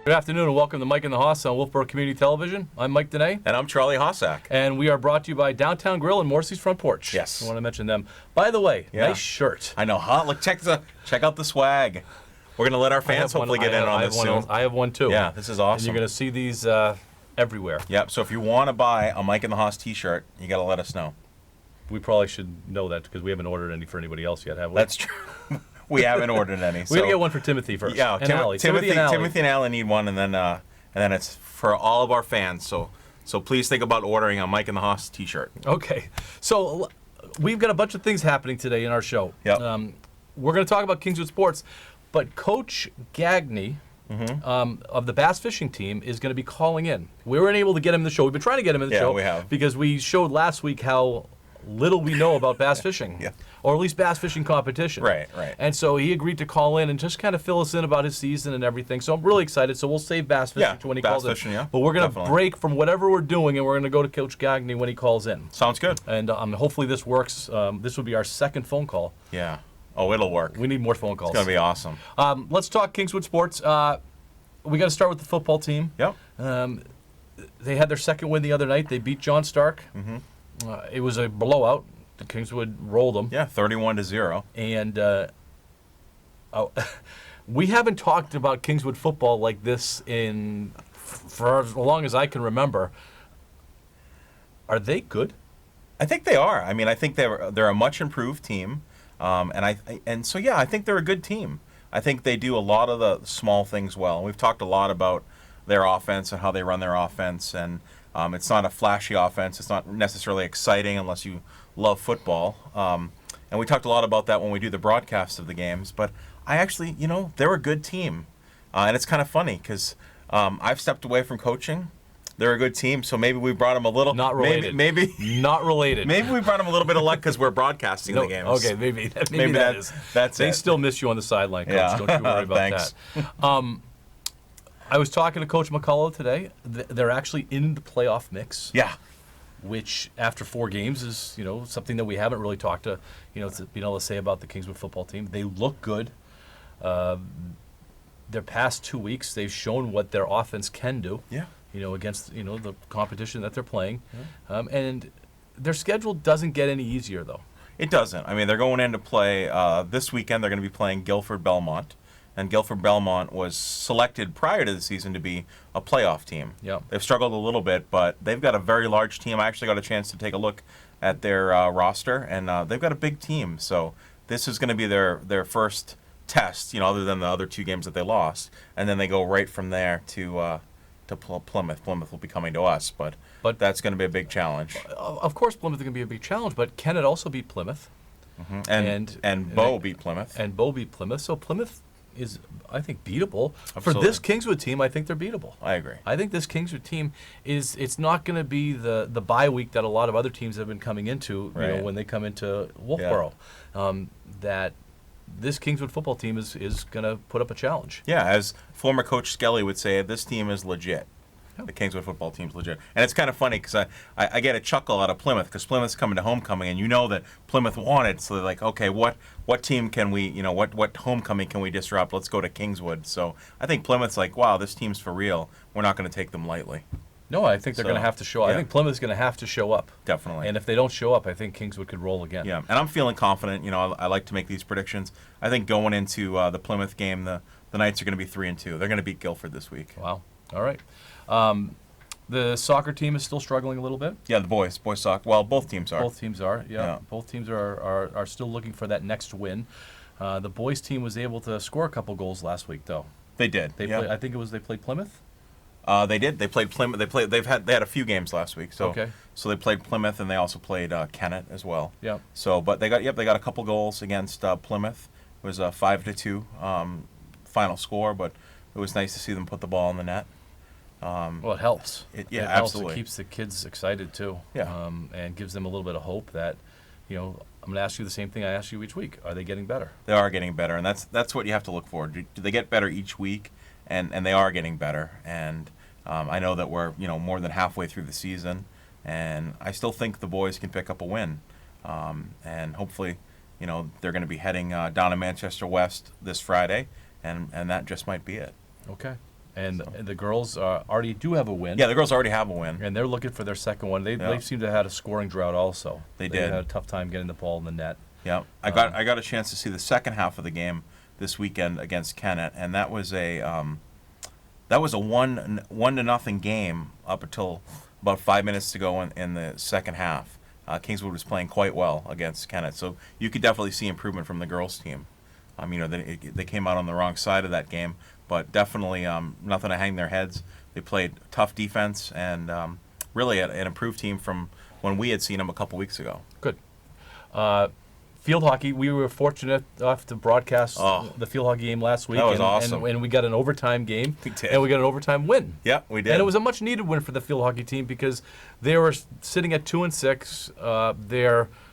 Good afternoon and welcome to Mike and the Hoss on Wolfeboro Community Television. I'm Mike Danais. And I'm Charlie Hossack. And we are brought to you by Downtown Grill and Morrissey's Front Porch. Yes. I want to mention them. By the way, nice shirt. I know, huh? Look, check out the swag. We're going to let our fans hopefully get in on this soon. I have one too. Yeah, this is awesome. And you're going to see these everywhere. Yep, so if you want to buy a Mike and the Hoss t-shirt, you got to let us know. We probably should know that because we haven't ordered any for anybody else yet, have we? That's true. We haven't ordered any. We're going to get one for Timothy first. Yeah, and Allie. Timothy and Allie need one, and then it's for all of our fans. So please think about ordering a Mike and the Hoss t-shirt. Okay. So we've got a bunch of things happening today in our show. Yep. We're going to talk about Kingswood Sports, but Coach Gagne of the bass fishing team is going to be calling in. We weren't able to get him in the show. We've been trying to get him in the show. Yeah, we have. Because we showed last week how little we know about bass fishing. Yeah. Or at least bass fishing competition. Right. And so he agreed to call in and just kind of fill us in about his season and everything. So I'm really excited. So we'll save bass fishing to when he calls in. Yeah. But we're going to break from whatever we're doing and we're going to go to Coach Gagne when he calls in. Sounds good. And hopefully this works. This will be our second phone call. Yeah. Oh, it'll work. We need more phone calls. It's going to be awesome. Let's talk Kingswood Sports. We got to start with the football team. Yep. They had their second win the other night. They beat John Stark. It was a blowout. The Kingswood rolled them. Yeah, 31-0. And we haven't talked about Kingswood football like this for as long as I can remember. Are they good? I think they are. I mean, I think they're a much improved team, I think they're a good team. I think they do a lot of the small things well. And we've talked a lot about their offense and how they run their offense, and it's not a flashy offense. It's not necessarily exciting unless you love football. And we talked a lot about that when we do the broadcast of the games. But I actually, they're a good team. And it's kind of funny because I've stepped away from coaching. They're a good team, so maybe we brought them a little. Not related. Maybe not related. Maybe we brought them a little bit of luck because we're broadcasting the games. Okay, maybe that is. That's they it. still miss you on the sideline, Coach. Yeah. Don't you worry about that. I was talking to Coach McCullough today. They're actually in the playoff mix. Yeah. Which, after 4 games, is something that we haven't really talked to being able to say about the Kingswood football team. They look good. Their past 2 weeks, they've shown what their offense can do. Yeah. Against the competition that they're playing, and their schedule doesn't get any easier though. It doesn't. I mean, they're going in to play this weekend. They're going to be playing Guilford Belmont, and Guilford Belmont was selected prior to the season to be a playoff team. Yeah. They've struggled a little bit, but they've got a very large team. I actually got a chance to take a look at their roster, and they've got a big team. So this is going to be their first test, other than the other 2 games that they lost, and then they go right from there to Plymouth. Plymouth will be coming to us, but that's going to be a big challenge. Of course, Plymouth is going to be a big challenge, but can it also beat Plymouth? And Bo beat Plymouth. And Bo beat Plymouth. So Plymouth is, I think, beatable. Absolutely. For this Kingswood team, I think they're beatable. I agree. I think this Kingswood team it's not going to be the bye week that a lot of other teams have been coming into, Right. when they come into Wolfeboro. That this Kingswood football team is going to put up a challenge. Yeah, as former Coach Skelly would say, this team is legit. The Kingswood football team's legit. And it's kind of funny because I get a chuckle out of Plymouth because Plymouth's coming to homecoming, and that Plymouth wanted. So they're like, okay, what team can we, what homecoming can we disrupt? Let's go to Kingswood. So I think Plymouth's like, wow, this team's for real. We're not going to take them lightly. No, I think they're going to have to show up. Yeah. I think Plymouth's going to have to show up. Definitely. And if they don't show up, I think Kingswood could roll again. Yeah, and I'm feeling confident. I like to make these predictions. I think going into the Plymouth game, the Knights are going to be 3-2. They're going to beat Guilford this week. Wow. All right. The soccer team is still struggling a little bit. Yeah, the boys soccer. Well, both teams are. Both teams are. Yeah. Both teams are still looking for that next win. The boys team was able to score a couple goals last week, though. They did. I think they played Plymouth. They did. They played Plymouth. They had a few games last week. So okay. So they played Plymouth and they also played Kennett as well. Yeah. So, but they got a couple goals against Plymouth. It was a 5-2 final score, but it was nice to see them put the ball in the net. Well, it helps. It helps. absolutely. It keeps the kids excited too. Yeah. And gives them a little bit of hope that, I'm going to ask you the same thing I ask you each week. Are they getting better? They are getting better, and that's what you have to look for. Do they get better each week? And they are getting better. And I know that we're more than halfway through the season, and I still think the boys can pick up a win. And hopefully, they're going to be heading down to Manchester West this Friday, and that just might be it. Okay. And the girls already do have a win. Yeah, the girls already have a win. And they're looking for their second one. They seem to have had a scoring drought also. They had did. a tough time getting the ball in the net. Yeah, I got a chance to see the second half of the game this weekend against Kennett, and that was a 1-0 game up until about 5 minutes to go in the second half. Kingswood was playing quite well against Kennett, so you could definitely see improvement from the girls' team. They came out on the wrong side of that game, but definitely nothing to hang their heads. They played tough defense and really an improved team from when we had seen them a couple weeks ago. Good. Field hockey, we were fortunate enough to broadcast the field hockey game last week. That was awesome. And we got an overtime game. We did. And we got an overtime win. Yeah, we did. And it was a much needed win for the field hockey team because they were sitting at 2-6.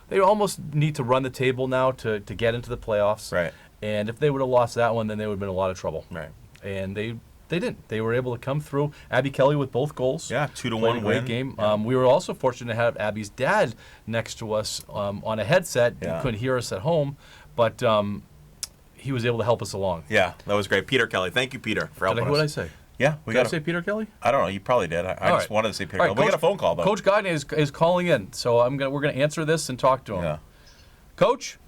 They almost need to run the table now to get into the playoffs. Right. And if they would have lost that one, then they would have been in a lot of trouble. Right. And they didn't. They were able to come through. Abby Kelly with both goals. Yeah, 2-1 Played a great win. game. Yeah. We were also fortunate to have Abby's dad next to us on a headset. Yeah. He couldn't hear us at home, but he was able to help us along. Yeah, that was great. Peter Kelly. Thank you, Peter, for helping us. What did I say? Yeah, Did I say Peter Kelly? I don't know. You probably did. I just wanted to say Peter Kelly. We got a phone call, though. Coach Gagne is calling in, so we're gonna answer this and talk to him. Yeah. Coach,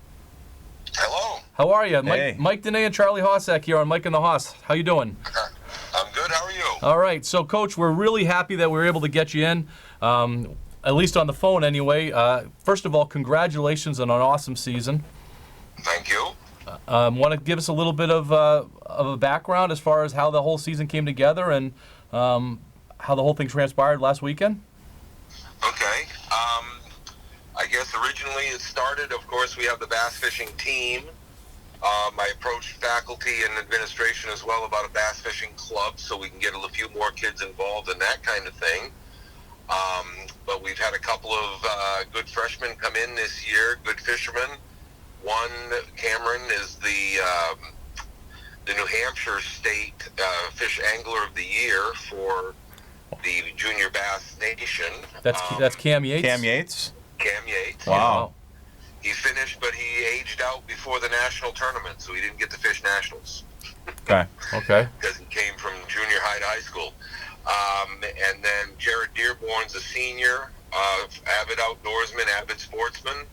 Hello. how are you? Hey. Mike Danais and Charlie Hossack here on Mike and the Hoss. How you doing? I'm good. How are you? All right. So, Coach, we're really happy that we were able to get you in, at least on the phone anyway. First of all, congratulations on an awesome season. Thank you. Want to give us a little bit of a background as far as how the whole season came together and how the whole thing transpired last weekend? Okay. I guess originally it started, of course, we have the bass fishing team. I approached faculty and administration as well about a bass fishing club so we can get a few more kids involved in that kind of thing. But we've had a couple of good freshmen come in this year, good fishermen. One, Cameron, is the New Hampshire State Fish Angler of the Year for the Junior Bass Nation. That's Cam Yates? Cam Yates? Cam Yates. Wow. He finished, but he aged out before the national tournament, so he didn't get to fish nationals. Okay. Okay. Because he came from junior high to high school. And then Jared Dearborn's a senior, avid outdoorsman, avid sportsman,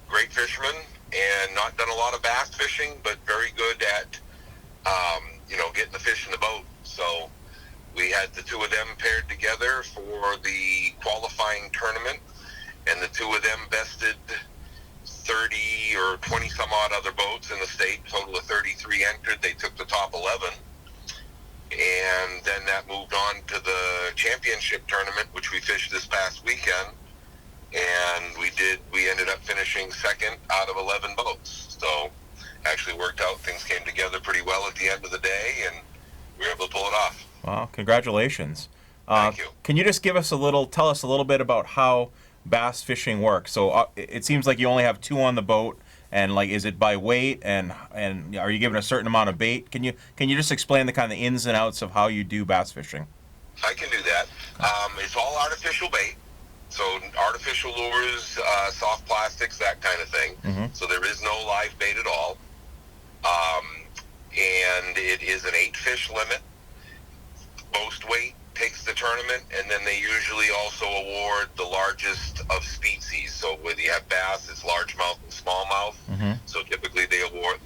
great fisherman, and not done a lot of bass fishing, but very good at, getting the fish in the boat. So we had the two of them paired together for the qualifying tournament, and the two of them bested 30 or 20 some odd other boats in the state. Total of 33 entered. They took the top 11. And then that moved on to the championship tournament, which we fished this past weekend. And we ended up finishing second out of 11 boats. So actually worked out. Things came together pretty well at the end of the day, and we were able to pull it off. Wow, congratulations. Thank you. Can you just tell us a little bit about how bass fishing works? So it seems like you only have two on the boat, and is it by weight, and are you given a certain amount of bait? Can you just explain the kind of ins and outs of how you do bass fishing? I can do that. It's all artificial bait. So artificial lures, soft plastics, that kind of thing. Mm-hmm. So there is no live bait at all. And it is an 8-fish limit. Most weight takes the tournament, and then they usually also award the largest of species. So whether you have bass, it's largemouth and smallmouth. Mm-hmm. So typically they award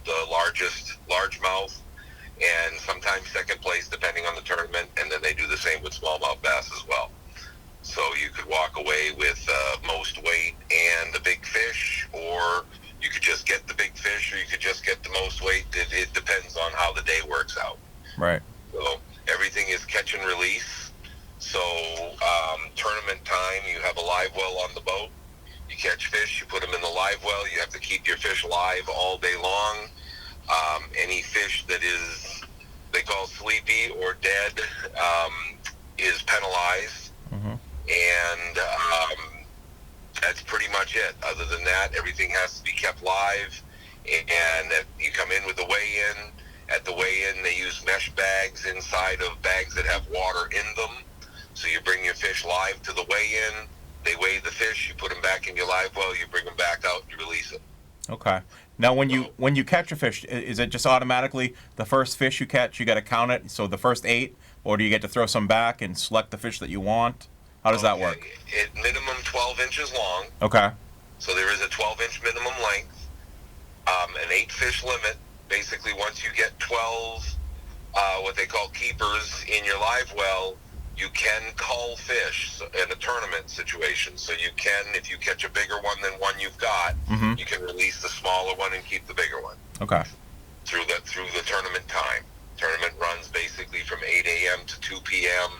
the largest largemouth, and sometimes second place depending on the tournament, and then they do the same with smallmouth bass as well. So you could walk away with most weight and the big fish, or you could just get the big fish, or you could just get the most weight. It depends on how the day works out. Right. So everything is catch and release. So tournament time, you have a live well on the boat. You catch fish, you put them in the live well. You have to keep your fish live all day long. Any fish that is, they call sleepy or dead, is penalized. Mm-hmm. And that's pretty much it. Other than that, everything has to be kept live. And you come in with the weigh-in. At the weigh-in, they use mesh bags inside of bags that have water in them. So you bring your fish live to the weigh-in. They weigh the fish. You put them back in your live well. You bring them back out. You release them. Okay. Now, when you catch a fish, is it just automatically the first fish you catch, you got to count it? So the first 8, or do you get to throw some back and select the fish that you want? How does that work? It minimum 12 inches long. Okay. So there is a 12-inch minimum length, an 8-fish limit. Basically, once you get 12, what they call keepers in your live well, you can cull fish in a tournament situation. So you can, if you catch a bigger one than one you've got, you can release the smaller one and keep the bigger one. Okay. Through the tournament time. Tournament runs basically from 8 a.m. to 2 p.m.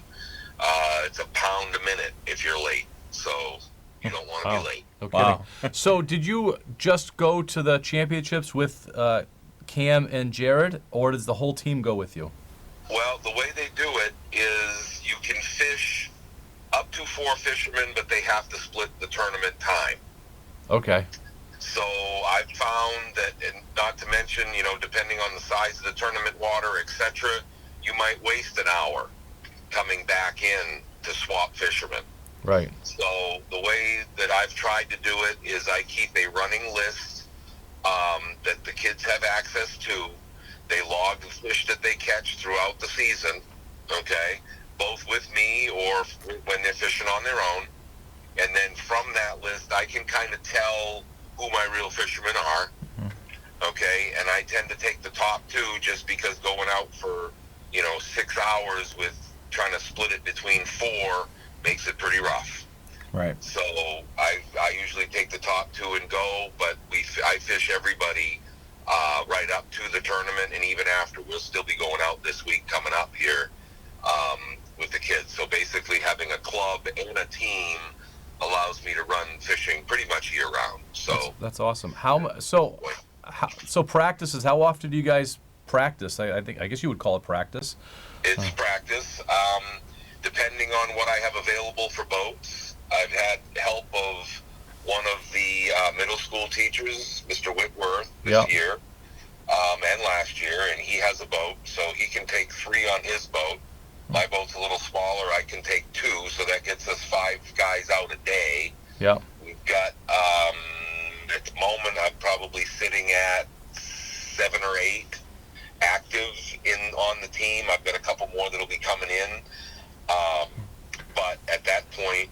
It's £1 a minute if you're late. So you don't want to be late. No kidding. So did you just go to the championships with Cam and Jared, or does the whole team go with you? Well, the way they do it is you can fish up to 4 fishermen, but they have to split the tournament time. Okay. So I've found that, and not to mention, depending on the size of the tournament water, etc., you might waste an hour coming back in to swap fishermen. Right. So the way that I've tried to do it is I keep a running list that the kids have access to. They log the fish that they catch throughout the season, okay, both with me or when they're fishing on their own. And then from that list, I can kind of tell who my real fishermen are, okay, and I tend to take the top 2 just because going out for, 6 hours with trying to split it between 4 makes it pretty rough. Right. So I usually take the top 2 and go, but I fish everybody right up to the tournament, and even after. We'll still be going out this week coming up here with the kids. So basically having a club and a team allows me to run fishing pretty much year round. So that's awesome. So practices, how often do you guys practice? I guess you would call it practice. It's practice. Depending on what I have available for boats. I've had help of one of the middle school teachers, Mr. Wentworth, this year and last year, and he has a boat, so he can take 3 on his boat. My boat's a little smaller. I can take 2, so that gets us 5 guys out a day. Yeah. We've got, at the moment, I'm probably sitting at 7 or 8 active on the team. I've got a couple more that'll be coming in. But at that point,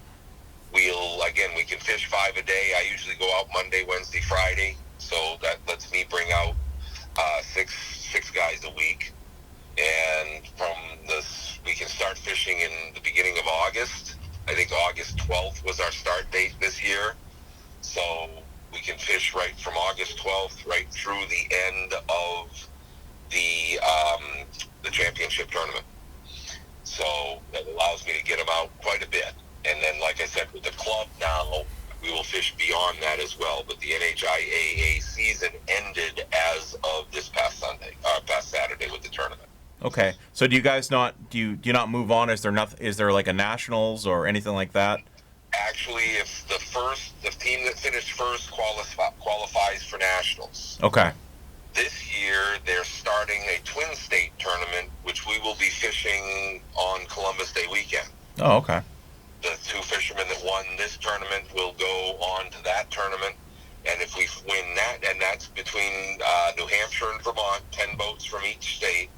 we can fish 5 a day. I usually go out Monday, Wednesday, Friday, so that lets me bring out six guys a week. And from this, we can start fishing in the beginning of August. I think August 12th was our start date this year. So we can fish right from August 12th right through the end of the championship tournament. So that allows me to get them out quite a bit. And then, like I said, with the club now, we will fish beyond that as well. But the NHIAA season ended as of this past Saturday with the tournament. Okay. So do you guys not do you not move on? Is there like a nationals or anything like that? Actually, if the team that finished first qualifies for nationals. Okay. This year, they're starting a twin state tournament, which we will be fishing on Columbus Day weekend. Oh, okay. The 2 fishermen that won this tournament will go on to that tournament, and if we win that, and that's between New Hampshire and Vermont, 10 boats from each state,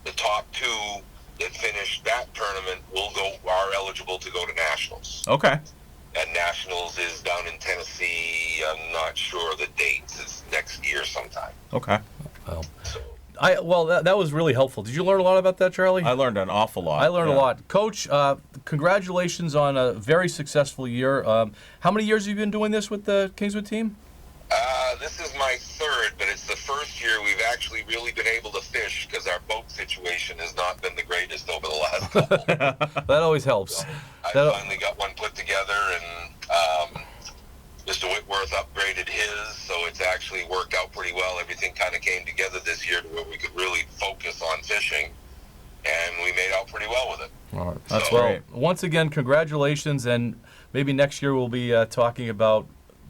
the top 2 that finish that tournament are eligible to go to nationals. Okay. And nationals is down in Tennessee. I'm not sure the dates. It's next year sometime. Okay. Well, that was really helpful. Did you learn a lot about that, Charlie? I learned an awful lot. I learned a lot. Coach, congratulations on a very successful year. How many years have you been doing this with the Kingswood team? This is my 3rd, but it's the first year we've actually really been able to fish because our boat situation has not been the greatest over the last couple. That always helps. So I finally got one put together, and Mr. Whitworth upgraded his, so it's actually worked out pretty well. Everything kind of came together this year to where we could really focus on fishing, and we made out pretty well with it. All right. That's great. Once again, congratulations, and maybe next year we'll be talking about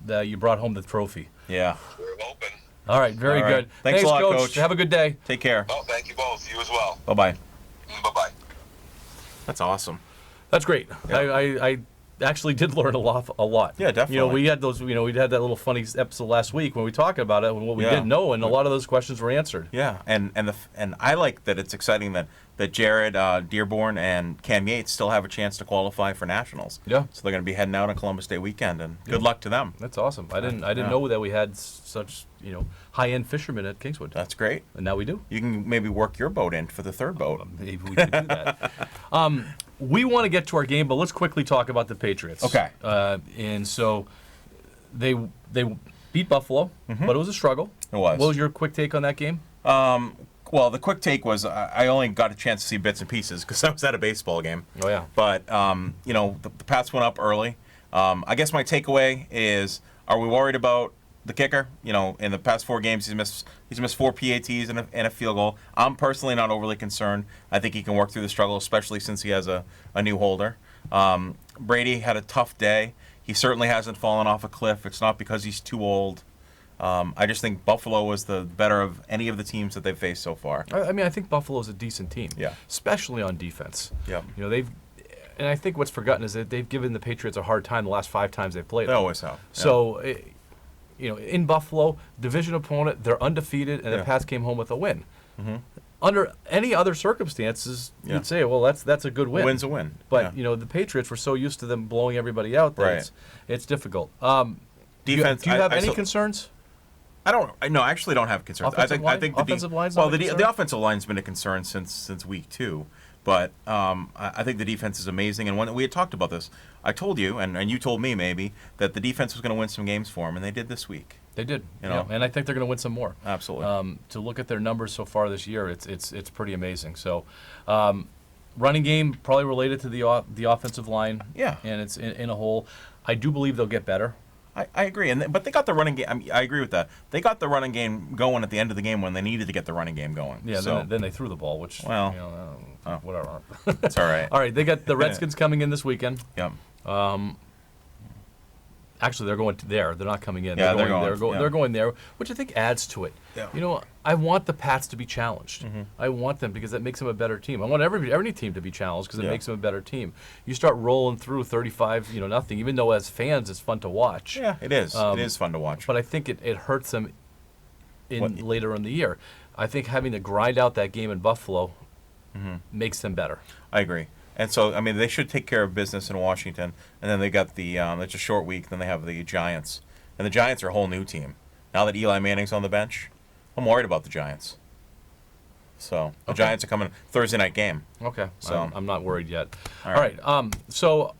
you brought home the trophy. Yeah. We're hoping. All right, very good. Thanks a lot, Coach. Have a good day. Take care. Oh, thank you both. You as well. Bye-bye. Bye-bye. That's awesome. That's great. Yeah. actually did learn a lot. Yeah, definitely. You know, we had those. You know, we had that little funny episode last week when we talked about it and what we didn't know, and a lot of those questions were answered. Yeah, and I like that it's exciting that Jared Dearborn and Cam Yates still have a chance to qualify for nationals. Yeah. So they're going to be heading out on Columbus Day weekend, and good luck to them. That's awesome. I didn't know that we had such high-end fishermen at Kingswood. That's great. And now we do. You can maybe work your boat in for the third boat. Maybe we could do that. We want to get to our game, but let's quickly talk about the Patriots. Okay. And so they beat Buffalo, but it was a struggle. It was. What was your quick take on that game? Well, the quick take was I only got a chance to see bits and pieces because I was at a baseball game. Oh, yeah. But, the Pats went up early. I guess my takeaway is, are we worried about the kicker? In the past 4 games, he's missed 4 PATs and a field goal. I'm personally not overly concerned. I think he can work through the struggle, especially since he has a new holder. Brady had a tough day. He certainly hasn't fallen off a cliff. It's not because he's too old. I just think Buffalo was the better of any of the teams that they've faced so far. I mean, I think Buffalo's a decent team. Yeah. Especially on defense. Yeah. And I think what's forgotten is that they've given the Patriots a hard time the last 5 times they've played. They always have. Yeah. So, in Buffalo, division opponent, they're undefeated, and the Pats came home with a win. Mm-hmm. Under any other circumstances, you'd say, well, that's a good win. A win's a win. But the Patriots were so used to them blowing everybody out that it's difficult. Defense. Do you have any concerns? I actually don't have concerns. I think the offensive line's well, not a the concern? offensive line's been a concern since week 2, but I think the defense is amazing. And when we had talked about this, I told you, and you told me maybe, that the defense was going to win some games for them, and they did this week. They did, and I think they're going to win some more. Absolutely. To look at their numbers so far this year, it's pretty amazing. So, running game probably related to the offensive line. Yeah. And it's in a whole. I do believe they'll get better. I agree, but they got the running game. I agree with that. They got the running game going at the end of the game when they needed to get the running game going. Yeah. So. Then they threw the ball, which whatever. It's all right. All right. They got the Redskins coming in this weekend. Yep. Actually, they're going to there. They're not coming in. Yeah, they're going there, which I think adds to it. Yeah. I want the Pats to be challenged. Mm-hmm. I want them because that makes them a better team. I want every team to be challenged because it makes them a better team. You start rolling through 35, nothing. Even though as fans it's fun to watch. Yeah, it is. It is fun to watch. But I think it hurts them later in the year. I think having to grind out that game in Buffalo makes them better. I agree. And so, I mean, they should take care of business in Washington. And then they got it's a short week. Then they have the Giants. And the Giants are a whole new team. Now that Eli Manning's on the bench, I'm worried about the Giants. So, the Giants are coming Thursday night game. Okay. So I'm not worried yet. All right. So,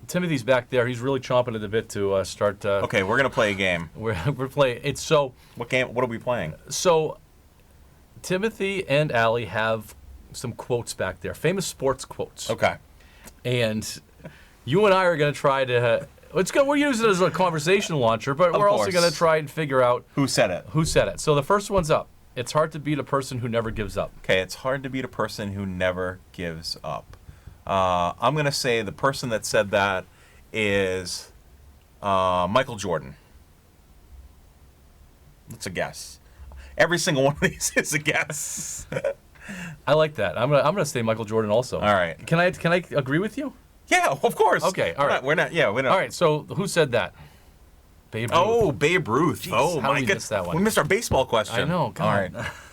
Timothy's back there. He's really chomping at the bit to start. Okay, we're going to play a game. We're playing. It's so. What game? What are we playing? So, Timothy and Allie have some quotes back there, famous sports quotes. Okay. And you and I are going to try to. We're using it as a conversation launcher, but we're also going to try and figure out who said it. So the first one's up. It's hard to beat a person who never gives up. Okay, it's hard to beat a person who never gives up. I'm going to say the person that said that is Michael Jordan. That's a guess. Every single one of these is a guess. I like that. I'm gonna say Michael Jordan also. All right. Can I agree with you? Yeah, of course. Okay. All right. We're not. We're not. All right. So who said that? Babe Ruth. Oh, Babe Ruth. Jeez, oh how my did we miss that one? We missed our baseball question. I know. All right.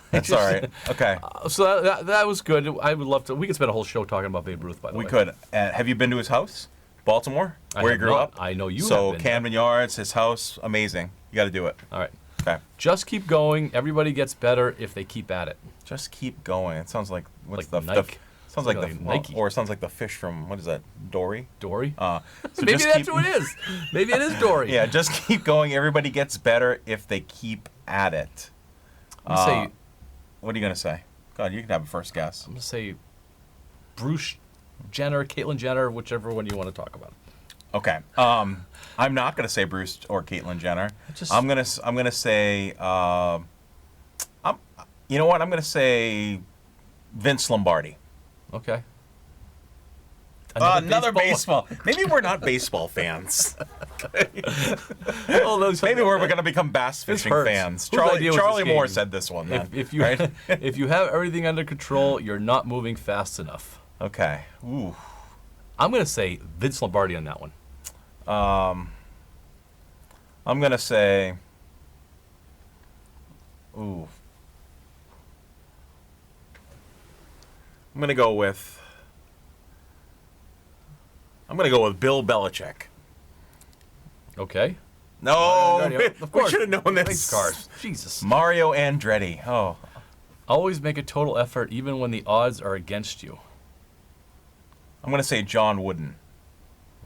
That's all right. Okay. So that was good. I would love to. We could spend a whole show talking about Babe Ruth. By the way, we could. Have you been to his house, Baltimore, where he grew up? I know you. So have been. Camden Yards, his house, amazing. You got to do it. All right. Okay. Just keep going. Everybody gets better if they keep at it. Just keep going. It sounds like Like Nike. Sounds like Nike. Or it sounds like the fish from what is that? Dory. Dory. So Maybe that's who it is. Maybe it is Dory. Yeah. Just keep going. Everybody gets better if they keep at it. I'm gonna say. What are you gonna say? God, you can have a first guess. I'm gonna say Bruce Jenner, Caitlyn Jenner, whichever one you want to talk about. Okay. I'm not gonna say Bruce or Caitlyn Jenner. I'm gonna say. You know what? I'm gonna say Vince Lombardi. Okay. Another baseball. Maybe we're not baseball fans. Maybe we're going to become bass fishing fans. Charlie Moore said this one. Then, if you if you have everything under control, you're not moving fast enough. Okay. Ooh. I'm going to say Vince Lombardi on that one. I'm gonna say. Ooh. I'm gonna go with Bill Belichick. Okay. No, Of course. we should have known Race this. cars. Jesus. Mario Andretti. Oh, Always make a total effort even when the odds are against you. I'm gonna say John Wooden.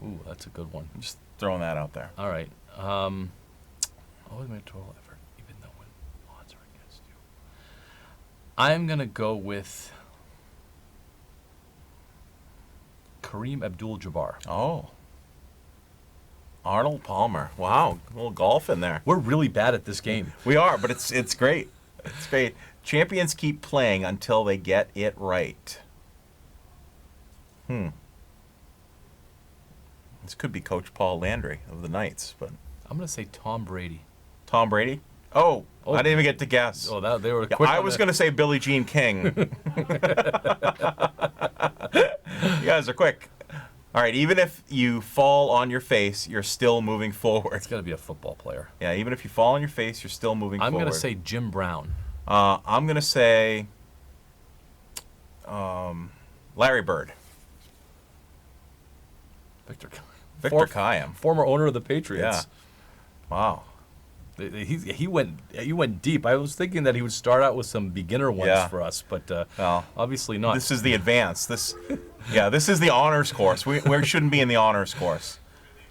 Ooh, that's a good one. Just throwing that out there. All right. Always make a total effort even though when odds are against you. I'm going to go with Kareem Abdul-Jabbar. Oh. Arnold Palmer. Wow, a little golf in there. We're really bad at this game. We are, but it's great. It's great. Champions keep playing until they get it right. This could be Coach Paul Landry of the Knights, but I'm going to say Tom Brady. Tom Brady? Oh, I didn't even get to guess. Oh, they were Yeah, quick. I was going to say Billie Jean King. You guys are quick. All right, even if you fall on your face, you're still moving forward. It's got to be a football player. Yeah, even if you fall on your face, you're still moving I'm forward. going to say Jim Brown. I'm going to say Larry Bird. Victor Kiam. Former owner of the Patriots. Yeah. Wow. He went deep. I was thinking that he would start out with some beginner ones for us, but Well, obviously not. This is the advanced. This is the honors course. We shouldn't be in the honors course.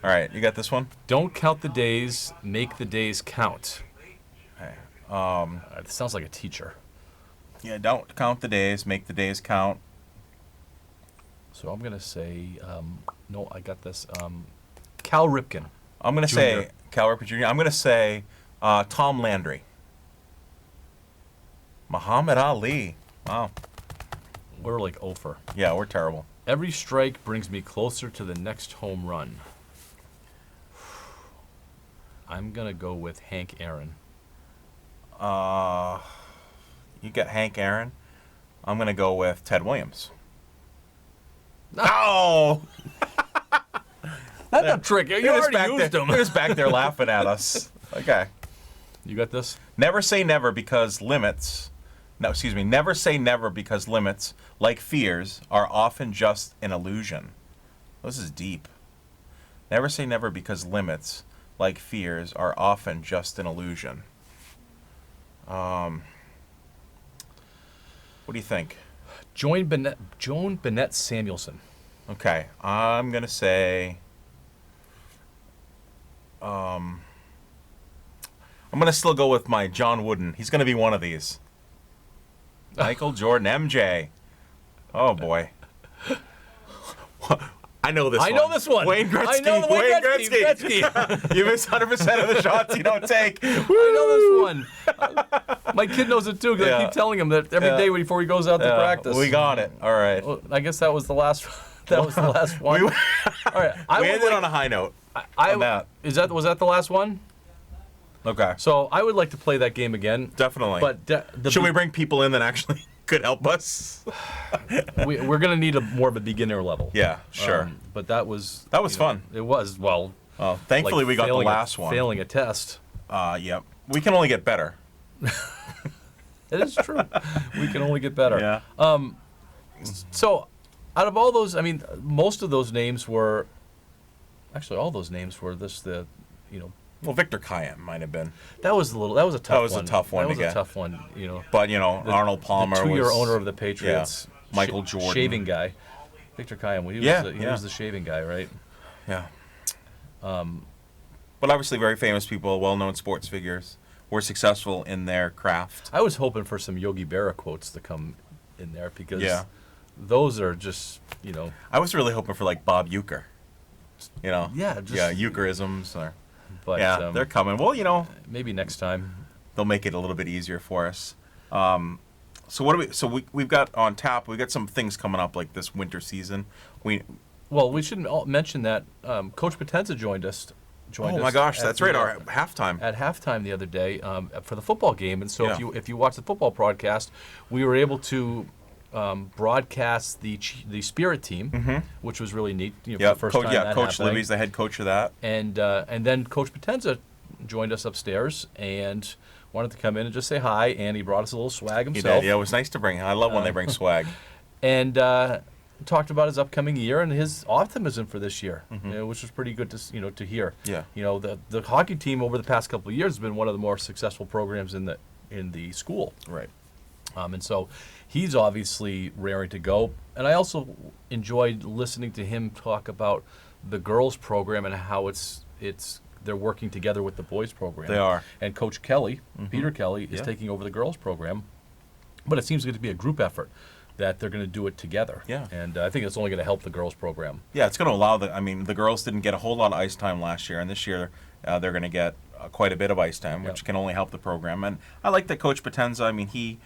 All right, you got this one? Don't count the days, make the days count. Okay. It sounds like a teacher. Yeah, don't count the days, make the days count. So I'm gonna say no. I got this. Cal Ripken. I'm going to say Cal Ripken Jr. I'm going to say Tom Landry. Muhammad Ali. Wow. We're like over. Yeah, we're terrible. Every strike brings me closer to the next home run. I'm gonna go with Hank Aaron. You got Hank Aaron. I'm going to go with Ted Williams. Oh! That's a trick. You already used him. He was back there laughing at us. Okay. You got this? Never say never because limits. No, excuse me. Never say never because limits, like fears, are often just an illusion. This is deep. Never say never because limits, like fears, are often just an illusion. What do you think? Joan Bennett Samuelson. Okay, I'm gonna say. I'm gonna still go with my John Wooden. He's gonna be one of these. Michael Jordan, MJ. Oh boy. I know this one. I know this one. Wayne Gretzky. I know the Wayne Gretzky. You miss 100% of the shots you don't take. I know this one. My kid knows it too because I keep telling him that every day before he goes out to practice. We got it. All right. Well, I guess that was the last. That was the last one. All right. We ended on a high note. On that. Was that the last one? Okay. So I would like to play that game again. Definitely. But should we bring people in that actually could help us? we're going to need more of a beginner level. Yeah, sure. But that was fun. It was thankfully we got the last one. Failing a test. Yep. We can only get better. It is true. We can only get better. Yeah. So, out of all those, I mean, most of those names were. Actually, all those names were Well, Victor Kiam might have been. That was a tough one. That was a tough one That to was a get. tough one, But Arnold Palmer the 2-year was owner of the Patriots. Yeah. Michael Jordan. Shaving guy. Victor Kiam. He was the shaving guy, right? Yeah. But obviously very famous people, well-known sports figures, were successful in their craft. I was hoping for some Yogi Berra quotes to come in there because Yeah. those are just, I was really hoping for like Bob Uecker. Yeah, Eucherisms. But they're coming. Well, maybe next time. they'll make it a little bit easier for us. So what do we? So we've got on tap. We got some things coming up like this winter season. We shouldn't mention that Coach Potenza joined us. Oh my gosh, that's right. Our halftime. At halftime the other day for the football game, and so Yeah. if you watch the football broadcast, we were able to broadcast the Spirit team, which was really neat. For the first time that Coach happening. Libby's the head coach of that. And then Coach Potenza joined us upstairs and wanted to come in and just say hi, and he brought us a little swag himself. He did. Yeah, it was nice to bring. I love when they bring swag. And talked about his upcoming year and his optimism for this year, which was pretty good to hear. Yeah. The hockey team over the past couple of years has been one of the more successful programs in the school. Right. And so he's obviously raring to go. And I also enjoyed listening to him talk about the girls program and how they're working together with the boys program. They are. And Coach Kelly, Peter Kelly, is taking over the girls program. But it seems to be a group effort that they're going to do it together. Yeah. And I think it's only going to help the girls program. Yeah, it's going to allow the girls didn't get a whole lot of ice time last year, and this year they're going to get quite a bit of ice time, which can only help the program. And I like that Coach Potenza. I mean, he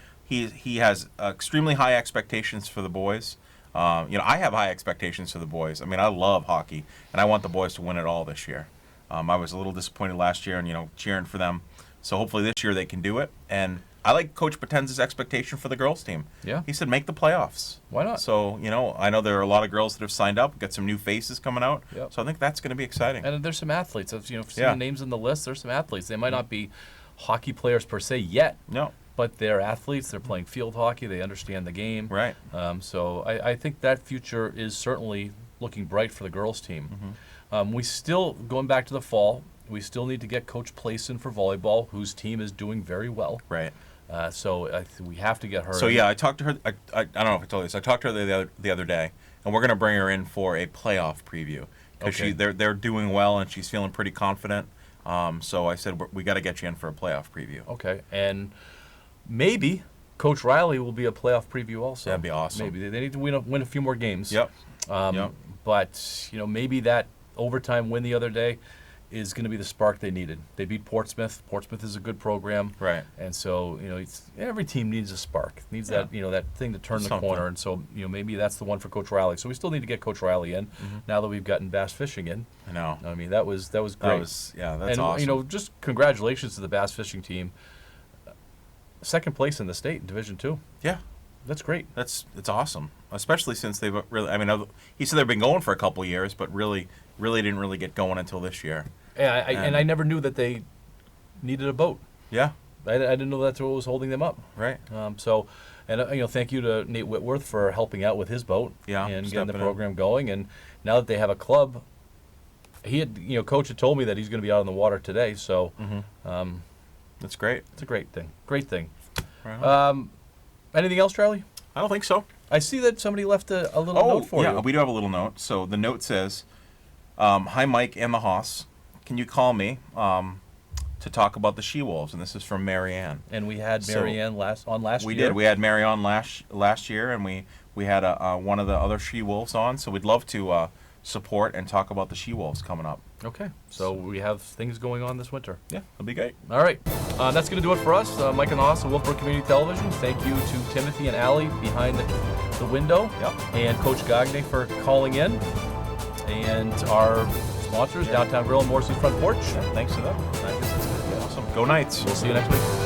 has extremely high expectations for the boys. I have high expectations for the boys. I mean, I love hockey, and I want the boys to win it all this year. I was a little disappointed last year, and cheering for them. So hopefully this year they can do it. And I like Coach Potenza's expectation for the girls team. Yeah. He said make the playoffs. Why not? So, I know there are a lot of girls that have signed up, got some new faces coming out. Yep. So I think that's going to be exciting. And there's some athletes. If you've seen the names on the list, there's some athletes. They might not be hockey players per se yet. No. But they're athletes. They're playing field hockey. They understand the game. Right. So I think that future is certainly looking bright for the girls team. We still, going back to the fall, we still need to get Coach Playson for volleyball, whose team is doing very well. Right. So we have to get her. So I talked to her. I don't know if I told you this. I talked to her the other day, and we're going to bring her in for a playoff preview because they're doing well and she's feeling pretty confident. So I said we got to get you in for a playoff preview. Okay, and maybe Coach Riley will be a playoff preview also. That'd be awesome. Maybe they need to win a few more games. Yep. But maybe that overtime win the other day is going to be the spark they needed. They beat Portsmouth. Portsmouth is a good program. Right. And so, every team needs a spark. Needs that, that thing to turn the corner. And so, maybe that's the one for Coach Riley. So we still need to get Coach Riley in now that we've gotten bass fishing in. I know. I mean, that was great. That's awesome. And, just congratulations to the bass fishing team. Second place in the state in Division 2. Yeah. That's great. It's awesome, especially since they've really. He said they've been going for a couple of years, but really didn't really get going until this year. Yeah, and I never knew that they needed a boat. Yeah, I didn't know that's what was holding them up. right. Thank you to Nate Whitworth for helping out with his boat. Yeah, and getting stepping the in. program going. And now that they have a club, Coach had told me that he's going to be out on the water today. So, That's great. it's a great thing. Great thing. Right on. Anything else, Charlie? I don't think so. I see that somebody left a little note for you. We do have a little note. So the note says, "Hi, Mike and the Hoss. Can you call me to talk about the She-Wolves?" And this is from Marianne. And we had Marianne last year. We did. We had Mary on last year, and we had one of the other She-Wolves on. So we'd love to support and talk about the She-Wolves coming up. Okay. So we have things going on this winter. Yeah, that'll be great. All right. That's going to do it for us. Mike and the Hoss of Wolfeboro Community Television. Thank you to Timothy and Allie behind the window. Yep. And Coach Gagne for calling in. And our sponsors, Downtown Grill and Morrison's Front Porch. Yeah, thanks to them. I guess that's good. Awesome. Go Knights. We'll see you next week.